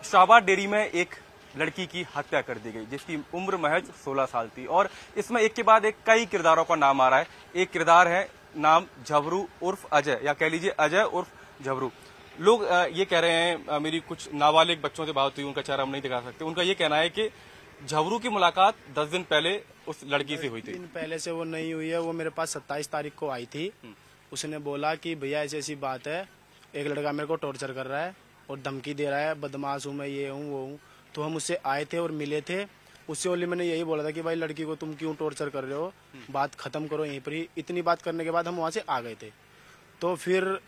Shahabad dairy में एक लड़की की हत्या कर दी गई जिसकी उम्र महज 16 साल थी और इसमें एक के बाद एक कई किरदारों का नाम आ रहा है। एक किरदार है नाम झबरू उर्फ अजय, या कह लीजिए अजय उर्फ झबरू। लोग ये कह रहे हैं, मेरी कुछ नाबालिग बच्चों से बात हुई, उनका चेहरा हम नहीं दिखा सकते। उनका ये कहना है कि झबरू की मुलाकात 10 दिन पहले उस लड़की से हुई थी। 10 दिन पहले से वो नहीं हुई है। वो मेरे पास 27 तारीख को आई थी। उसने बोला कि भैया ऐसी ऐसी बात है, एक लड़का मेरे को टॉर्चर कर रहा है और धमकी दे रहा है, बदमाश हूँ मैं, ये हूँ वो हूँ। तो हम उससे आए थे और मिले थे। उससे ओनली मैंने यही बोला था कि भाई लड़की को तुम क्यों टॉर्चर कर रहे हो, बात खत्म करो यहीं पर ही। इतनी बात करने के बाद हम वहाँ से आ गए थे। तो फिर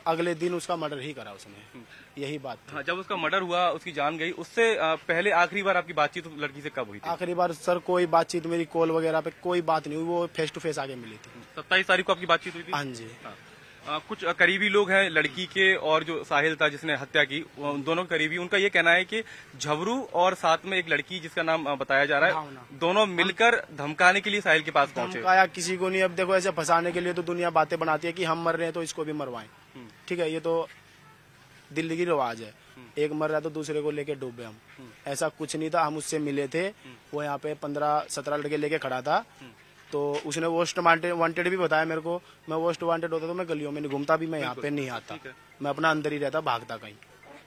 अगले दिन उसका मर्डर ही करा उसने, यही बात थी। हाँ, जब उसका मर्डर हुआ, उसकी जान गई, उससे पहले आखिरी बार आपकी बातचीत उस लड़की से कब हुई थी? आखिरी बार सर कोई बातचीत, मेरी कॉल वगैरह पे कोई बात नहीं हुई। वो फेस टू फेस आके मिली थी। 27 तारीख को आपकी बातचीत हुई थी? हाँ जी। कुछ करीबी लोग हैं लड़की के और जो साहिल था जिसने हत्या की, उन दोनों करीबी, उनका ये कहना है कि झबरू और साथ में एक लड़की जिसका नाम बताया जा रहा है, दोनों मिलकर धमकाने के लिए साहिल के पास पहुंचे। धमकाया किसी को नहीं। अब देखो ऐसे फंसाने के लिए तो दुनिया बातें बनाती है कि हम मर रहे हैं तो इसको भी मरवाएं। ठीक है, ये तो दिल्ली की रिवाज है। एक मर रहा है तो दूसरे को लेके डूबे हम। ऐसा कुछ नहीं था। हम उससे मिले थे, वो यहाँ पे 15-17 लड़के लेके खड़ा था। तो उसने मोस्ट वांटेड भी बताया मेरे को। मैं मोस्ट वांटेड होता तो मैं गलियों में नहीं घूमता, भी मैं यहाँ पे नहीं आता। मैं अपना अंदर ही रहता, भागता कहीं।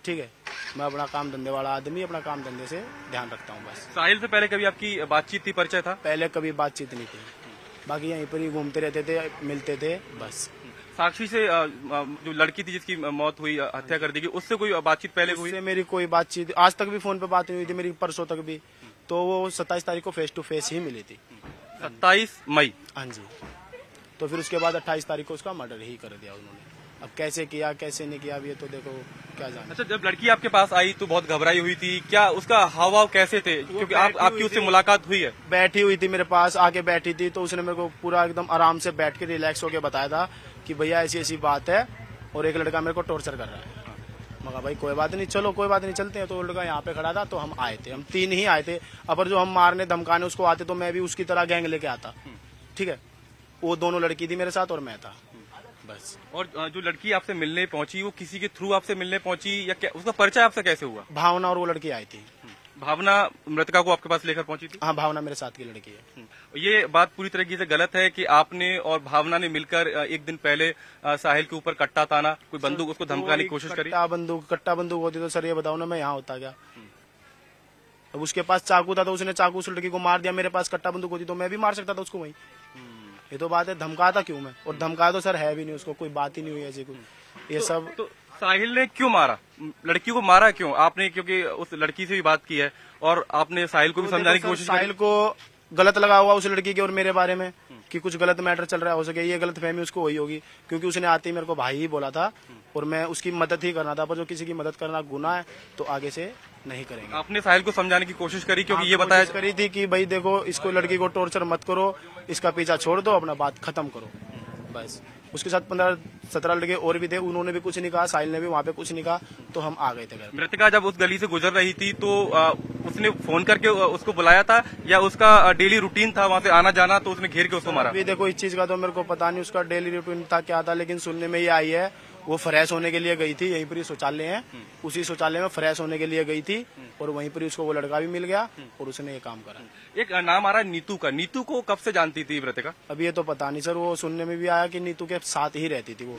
ठीक है, मैं अपना काम धंधे वाला आदमी, अपना काम धंधे से ध्यान रखता हूँ बस। साहिल से पहले कभी आपकी बातचीत थी, परिचय था? पहले कभी बातचीत नहीं थी, बाकी यहीं पर ही घूमते रहते थे, मिलते थे बस। साक्षी से जो लड़की थी जिसकी मौत हुई, हत्या कर दी गई, उससे कोई बातचीत पहले हुई? उससे मेरी कोई बातचीत आज तक भी फोन पे बात नहीं हुई थी मेरी, परसों तक भी। तो वो 27 तारीख को फेस टू फेस ही मिली थी। 27 मई? हाँ जी। तो फिर उसके बाद 28 तारीख को उसका मर्डर ही कर दिया उन्होंने। अब कैसे किया कैसे नहीं किया, अब ये तो देखो क्या जाने। अच्छा, जब लड़की आपके पास आई तो बहुत घबराई हुई थी, क्या उसका हाव भाव कैसे थे? क्योंकि आपकी उससे मुलाकात हुई है। बैठी हुई थी मेरे पास, आके बैठी थी। तो उसने मेरे को पूरा एकदम आराम से बैठ के रिलैक्स होके बताया था कि भैया ऐसी ऐसी बात है और एक लड़का मेरे को टॉर्चर कर रहा है। मगर भाई कोई बात नहीं, चलो कोई बात नहीं, चलते हैं। तो वो लड़का यहाँ पे खड़ा था तो हम आए थे, हम 3 ही आए थे। अगर जो हम मारने धमकाने उसको आते तो मैं भी उसकी तरह गैंग लेके आता। ठीक है, वो दोनों लड़की थी मेरे साथ और मैं था बस। और जो लड़की आपसे मिलने पहुंची, वो किसी के थ्रू आपसे मिलने पहुंची या क्या, उसका परिचय आपसे कैसे हुआ? भावना और वो लड़की आई थी। भावना मृतका को आपके पास लेकर पहुंची थी? हाँ, भावना मेरे साथ की लड़की है। ये बात पूरी तरीके से गलत है कि आपने और भावना ने मिलकर एक दिन पहले साहिल के ऊपर कट्टा ताना, कोई बंदूक उसको धमकाने की कोशिश करी? कट्टा बंदूक होती तो सर ये बताओ ना, मैं यहाँ होता क्या? अब उसके पास चाकू था तो उसने चाकू उस लड़की को मार दिया। मेरे पास कट्टा बंदूक होती तो मैं भी मार सकता था उसको वहीं। ये तो बात है, धमकाता क्यों मैं? और धमकाया तो सर है भी नहीं, उसको कोई बात ही नहीं हुई ऐसी कुछ। ये सब तो साहिल ने क्यों मारा, लड़की को मारा क्यों आपने? क्योंकि उस लड़की से भी बात की है और आपने साहिल को भी समझाने की कोशिश की। साहिल को गलत लगा हुआ उस लड़की के और मेरे बारे में कि कुछ गलत मैटर चल रहा हो सके। ये गलत फहमी उसको हुई होगी क्योंकि उसने आते ही मेरे को भाई ही बोला था और मैं उसकी मदद ही करना था। पर जो किसी की मदद करना गुनाह है तो आगे से नहीं करेंगे। आपने साहिल को समझाने की कोशिश करी? क्योंकि ये बताया करी थी कि भाई देखो, इसको लड़की को टॉर्चर मत करो, इसका पीछा छोड़ दो, अपना बात खत्म करो बस। उसके साथ 15-17 लड़के और भी थे, उन्होंने भी कुछ नहीं कहा, साहिल ने भी वहाँ पे कुछ नहीं कहा। तो हम आ गए थे घर। मृतका जब उस गली से गुजर रही थी तो उसने फोन करके उसको बुलाया था या उसका डेली रूटीन था वहाँ से आना जाना, तो उसने घेर के उसको मारा? अभी देखो इस चीज का तो मेरे को पता नहीं उसका डेली रूटीन था क्या था, लेकिन सुनने में ये आई है वो फ्रेश होने के लिए गई थी। यहीं पर ही शौचालय है, उसी शौचालय में फ्रेश होने के लिए गई थी और वहीं पर उसको वो लड़का भी मिल गया और उसने ये काम करा। एक नाम आ रहा है नीतू का। नीतू को कब से जानती थी मृतका? अभी ये तो पता नहीं सर, वो सुनने में भी आया कि नीतू के साथ ही रहती थी वो।